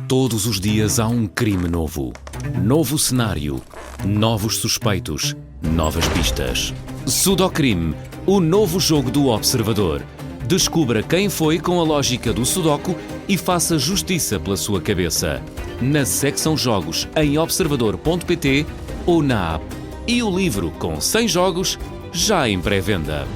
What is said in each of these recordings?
Todos os dias há um crime novo. Novo cenário. Novos suspeitos. Novas pistas. Sudocrime, o novo jogo do Observador. Descubra quem foi com a lógica do Sudoku e faça justiça pela sua cabeça. Na secção Jogos em observador.pt ou na app. E o livro com 100 jogos já em pré-venda.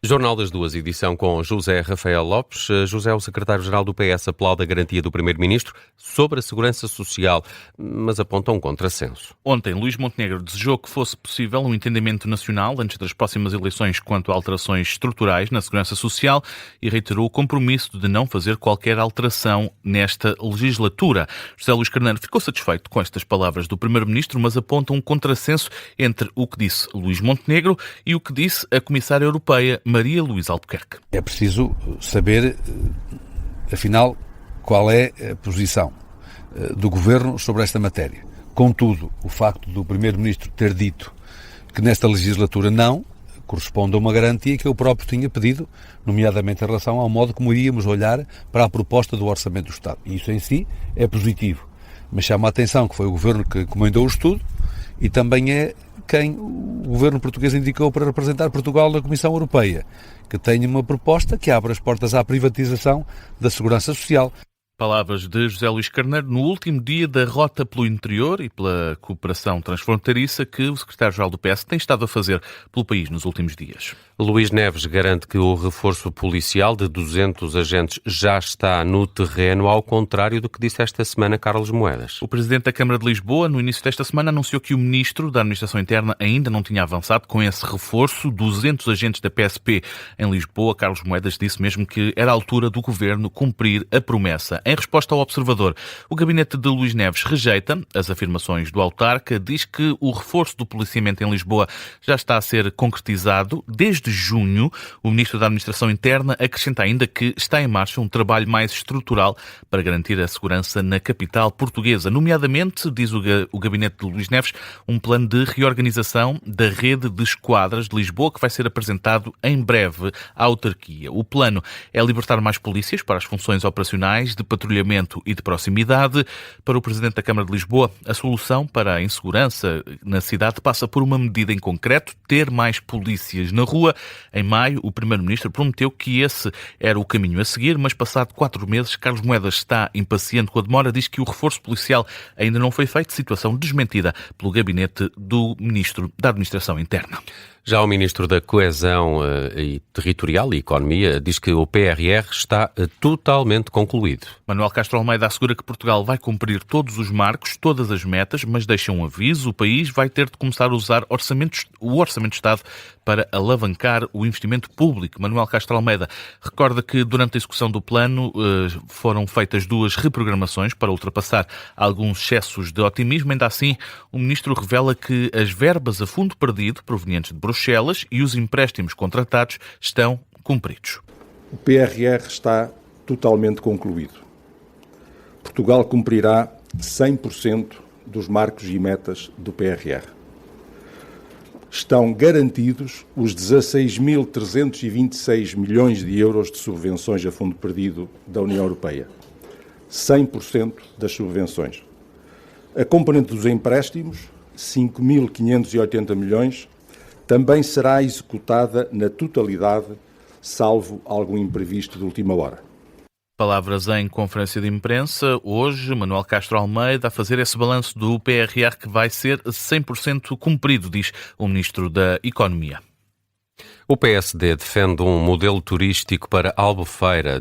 Jornal das Duas, edição com José Rafael Lopes. José, o secretário-geral do PS, aplaude a garantia do primeiro-ministro sobre a segurança social, mas aponta um contrassenso. Ontem, Luís Montenegro desejou que fosse possível um entendimento nacional antes das próximas eleições quanto a alterações estruturais na segurança social e reiterou o compromisso de não fazer qualquer alteração nesta legislatura. José Luís Carneiro ficou satisfeito com estas palavras do primeiro-ministro, mas aponta um contrassenso entre o que disse Luís Montenegro e o que disse a comissária europeia Maria Luísa Albuquerque. É preciso saber, afinal, qual é a posição do Governo sobre esta matéria. Contudo, o facto do Primeiro-Ministro ter dito que nesta legislatura não corresponde a uma garantia que eu próprio tinha pedido, nomeadamente em relação ao modo como iríamos olhar para a proposta do Orçamento do Estado. E isso em si é positivo. Mas chama a atenção que foi o Governo que encomendou o estudo e também é quem o governo português indicou para representar Portugal na Comissão Europeia, que tenha uma proposta que abra as portas à privatização da segurança social. Palavras de José Luís Carneiro no último dia da rota pelo interior e pela cooperação transfronteiriça que o secretário-geral do PS tem estado a fazer pelo país nos últimos dias. Luís Neves garante que o reforço policial de 200 agentes já está no terreno, ao contrário do que disse esta semana Carlos Moedas. O presidente da Câmara de Lisboa, no início desta semana, anunciou que o ministro da Administração Interna ainda não tinha avançado com esse reforço. 200 agentes da PSP em Lisboa. Carlos Moedas disse mesmo que era a altura do governo cumprir a promessa. Em resposta ao Observador, o gabinete de Luís Neves rejeita as afirmações do autarca, diz que o reforço do policiamento em Lisboa já está a ser concretizado desde junho. O ministro da Administração Interna acrescenta ainda que está em marcha um trabalho mais estrutural para garantir a segurança na capital portuguesa, nomeadamente, diz o gabinete de Luís Neves, um plano de reorganização da rede de esquadras de Lisboa que vai ser apresentado em breve à autarquia. O plano é libertar mais polícias para as funções operacionais de patrulhamento e de proximidade. Para o Presidente da Câmara de Lisboa, a solução para a insegurança na cidade passa por uma medida em concreto, ter mais polícias na rua. Em maio, o Primeiro-Ministro prometeu que esse era o caminho a seguir, mas passado 4 meses, Carlos Moedas está impaciente com a demora, diz que o reforço policial ainda não foi feito, situação desmentida pelo gabinete do Ministro da Administração Interna. Já o Ministro da Coesão Territorial e Economia diz que o PRR está totalmente concluído. Manuel Castro Almeida assegura que Portugal vai cumprir todos os marcos, todas as metas, mas deixa um aviso: o país vai ter de começar a usar o Orçamento de Estado para alavancar o investimento público. Manuel Castro Almeida recorda que durante a execução do plano foram feitas 2 reprogramações para ultrapassar alguns excessos de otimismo. Ainda assim, o Ministro revela que as verbas a fundo perdido provenientes de Bruxelas e os empréstimos contratados estão cumpridos. O PRR está totalmente concluído. Portugal cumprirá 100% dos marcos e metas do PRR. Estão garantidos os 16.326 milhões de euros de subvenções a fundo perdido da União Europeia. 100% das subvenções. A componente dos empréstimos, 5.580 milhões, também será executada na totalidade, salvo algum imprevisto de última hora. Palavras em conferência de imprensa. Hoje, Manuel Castro Almeida a fazer esse balanço do PRR que vai ser 100% cumprido, diz o Ministro da Economia. O PSD defende um modelo turístico para Albufeira,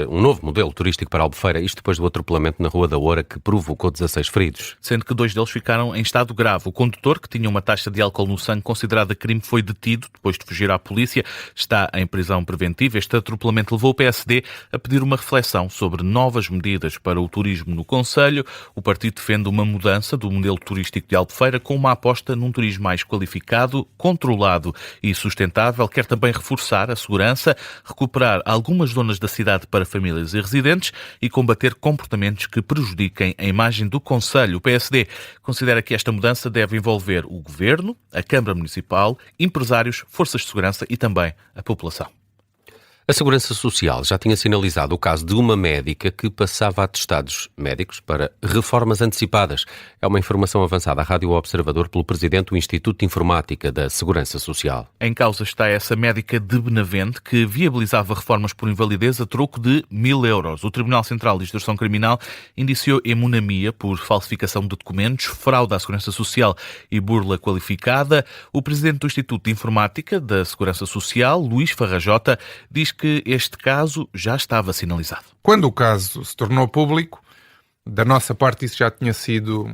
um novo modelo turístico para Albufeira, isto depois do atropelamento na Rua da Oura que provocou 16 feridos. Sendo que 2 deles ficaram em estado grave. O condutor, que tinha uma taxa de álcool no sangue considerada crime, foi detido depois de fugir à polícia. Está em prisão preventiva. Este atropelamento levou o PSD a pedir uma reflexão sobre novas medidas para o turismo no concelho. O partido defende uma mudança do modelo turístico de Albufeira com uma aposta num turismo mais qualificado, controlado e sustentável. sustentável, quer também reforçar a segurança, recuperar algumas zonas da cidade para famílias e residentes e combater comportamentos que prejudiquem a imagem do concelho. O PSD considera que esta mudança deve envolver o Governo, a Câmara Municipal, empresários, forças de segurança e também a população. A Segurança Social já tinha sinalizado o caso de uma médica que passava atestados médicos para reformas antecipadas. É uma informação avançada à Rádio Observador pelo presidente do Instituto de Informática da Segurança Social. Em causa está essa médica de Benavente que viabilizava reformas por invalidez a troco de 1.000 euros. O Tribunal Central de Instrução Criminal indiciou hemonomia por falsificação de documentos, fraude à Segurança Social e burla qualificada. O presidente do Instituto de Informática da Segurança Social, Luís Farrajota, diz que este caso já estava sinalizado. Quando o caso se tornou público, da nossa parte isso já tinha sido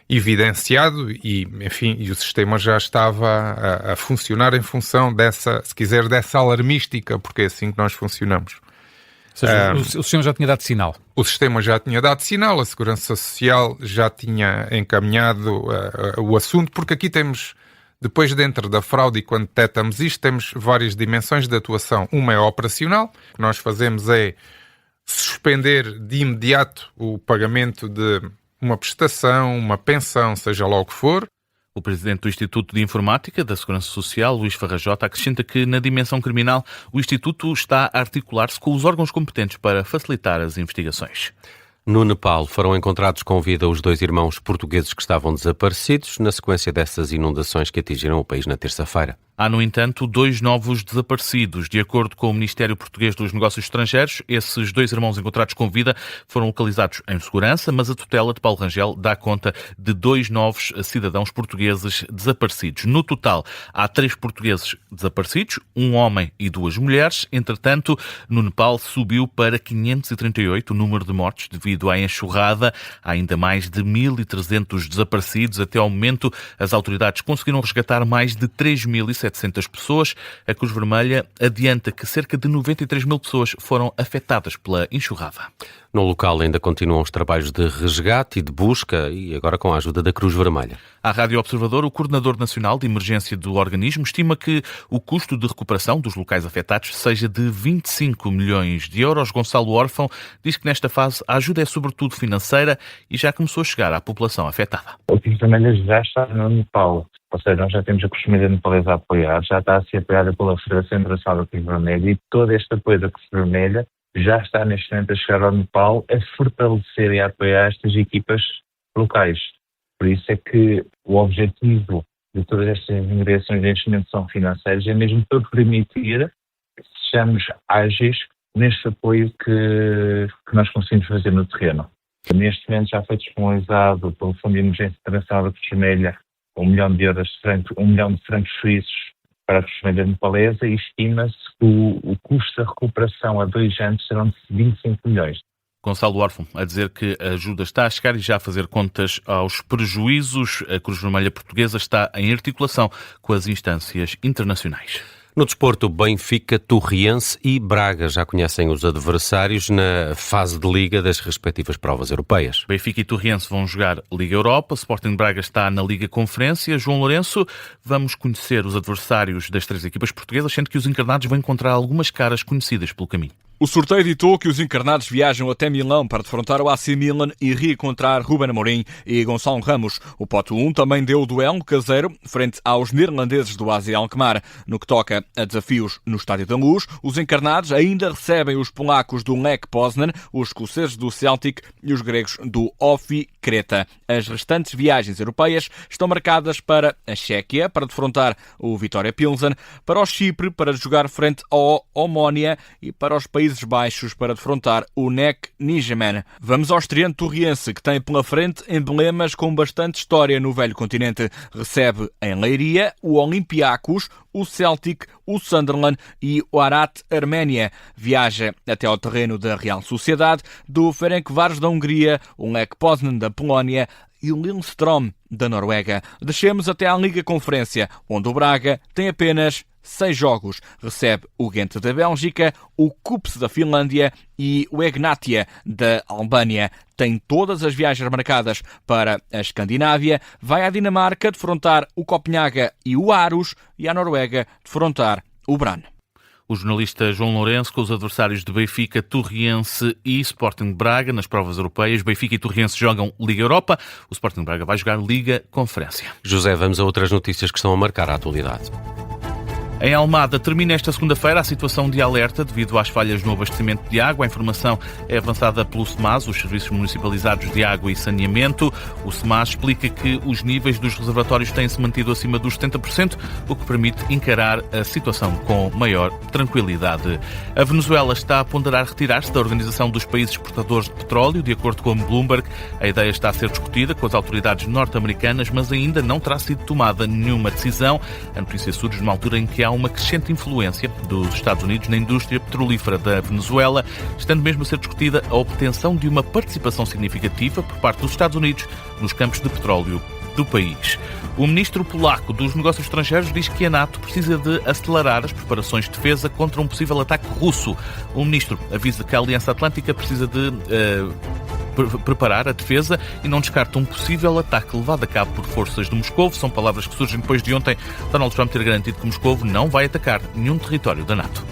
evidenciado e, enfim, o sistema já estava a funcionar em função dessa, se quiser, dessa alarmística, porque é assim que nós funcionamos. Ou seja, o sistema já tinha dado sinal. O sistema já tinha dado sinal, a Segurança Social já tinha encaminhado o assunto, porque aqui temos... Depois, dentro da fraude, e quando detectamos isto, temos várias dimensões de atuação. Uma é operacional, o que nós fazemos é suspender de imediato o pagamento de uma prestação, uma pensão, seja lá o que for. O presidente do Instituto de Informática da Segurança Social, Luís Farrajota, acrescenta que na dimensão criminal o Instituto está a articular-se com os órgãos competentes para facilitar as investigações. No Nepal foram encontrados com vida os 2 irmãos portugueses que estavam desaparecidos na sequência dessas inundações que atingiram o país na terça-feira. Há, no entanto, 2 novos desaparecidos. De acordo com o Ministério Português dos Negócios Estrangeiros, esses 2 irmãos encontrados com vida foram localizados em segurança, mas a tutela de Paulo Rangel dá conta de 2 novos cidadãos portugueses desaparecidos. No total, há 3 portugueses desaparecidos, 1 homem e 2 mulheres. Entretanto, no Nepal subiu para 538 o número de mortes devido à enxurrada. Há ainda mais de 1.300 desaparecidos. Até ao momento, as autoridades conseguiram resgatar mais de 3.700 pessoas. A Cruz Vermelha adianta que cerca de 93.000 pessoas foram afetadas pela enxurrada. No local ainda continuam os trabalhos de resgate e de busca e agora com a ajuda da Cruz Vermelha. À Rádio Observador, o Coordenador Nacional de Emergência do organismo estima que o custo de recuperação dos locais afetados seja de 25 milhões de euros. Gonçalo Órfão diz que nesta fase a ajuda é sobretudo financeira e já começou a chegar à população afetada. A Cruz Vermelha já está no Nepal, ou seja, nós já temos a Cruz Vermelha nepalesa a apoiar, já está a ser apoiada pela Federação Internacional da Cruz Vermelha e todo este apoio da Cruz Vermelha já está neste momento a chegar ao Nepal a fortalecer e a apoiar estas equipas locais. Por isso é que o objetivo de todas estas ingregações neste momento são financeiros, é mesmo para permitir que sejamos ágeis neste apoio que nós conseguimos fazer no terreno. Neste momento já foi disponibilizado pelo Fundo de Emergência Internacional da Cruz Vermelha 1 milhão de euros, 1 milhão de francos suíços para a Cruz Vermelha nepalesa e estima-se que o custo da recuperação a 2 anos serão de 25 milhões. Gonçalo Órfão a dizer que a ajuda está a chegar e já a fazer contas aos prejuízos. A Cruz Vermelha Portuguesa está em articulação com as instâncias internacionais. No desporto, Benfica, Torriense e Braga já conhecem os adversários na fase de Liga das respectivas provas europeias. Benfica e Torriense vão jogar Liga Europa, Sporting Braga está na Liga Conferência. João Lourenço, vamos conhecer os adversários das 3 equipas portuguesas, sendo que os encarnados vão encontrar algumas caras conhecidas pelo caminho. O sorteio ditou que os encarnados viajam até Milão para defrontar o AC Milan e reencontrar Ruben Amorim e Gonçalo Ramos. O pote 1 também deu o duelo caseiro frente aos neerlandeses do AZ Alkmaar. No que toca a desafios no Estádio da Luz, os encarnados ainda recebem os polacos do Lech Poznan, os escoceses do Celtic e os gregos do Ofi Creta. As restantes viagens europeias estão marcadas para a Chequia, para defrontar o Vitória Pilsen, para o Chipre, para jogar frente ao Omonia e para os Países Baixos para defrontar o NEC Nijmegen. Vamos ao estreante torriense, que tem pela frente emblemas com bastante história no velho continente. Recebe em Leiria o Olympiacos, o Celtic, o Sunderland e o Arat Arménia. Viaja até ao terreno da Real Sociedade, do Ferencváros da Hungria, o Lech Poznan da Polónia e o Lillestrøm, da Noruega. Descemos até à Liga Conferência, onde o Braga tem apenas 6 jogos. Recebe o Gent da Bélgica, o KuPS da Finlândia e o Egnatia da Albânia. Tem todas as viagens marcadas para a Escandinávia. Vai à Dinamarca defrontar o Copenhaga e o Aarhus e à Noruega defrontar o Brann. O jornalista João Lourenço com os adversários de Benfica, Torriense e Sporting Braga nas provas europeias. Benfica e Torriense jogam Liga Europa. O Sporting Braga vai jogar Liga Conferência. José, vamos a outras notícias que estão a marcar a atualidade. Em Almada termina esta segunda-feira a situação de alerta devido às falhas no abastecimento de água. A informação é avançada pelo SEMAS, os Serviços Municipalizados de Água e Saneamento. O SEMAS explica que os níveis dos reservatórios têm-se mantido acima dos 70%, o que permite encarar a situação com maior tranquilidade. A Venezuela está a ponderar retirar-se da Organização dos Países Exportadores de Petróleo, de acordo com Bloomberg. A ideia está a ser discutida com as autoridades norte-americanas, mas ainda não terá sido tomada nenhuma decisão. A notícia surge numa altura em que há uma crescente influência dos Estados Unidos na indústria petrolífera da Venezuela, estando mesmo a ser discutida a obtenção de uma participação significativa por parte dos Estados Unidos nos campos de petróleo do país. O ministro polaco dos Negócios Estrangeiros diz que a NATO precisa de acelerar as preparações de defesa contra um possível ataque russo. O ministro avisa que a Aliança Atlântica precisa de preparar a defesa e não descarta um possível ataque levado a cabo por forças de Moscovo. São palavras que surgem depois de ontem Donald Trump ter garantido que Moscovo não vai atacar nenhum território da NATO.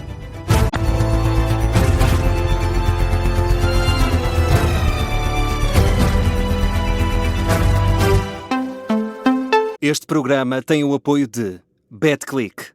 Este programa tem o apoio de BetClick.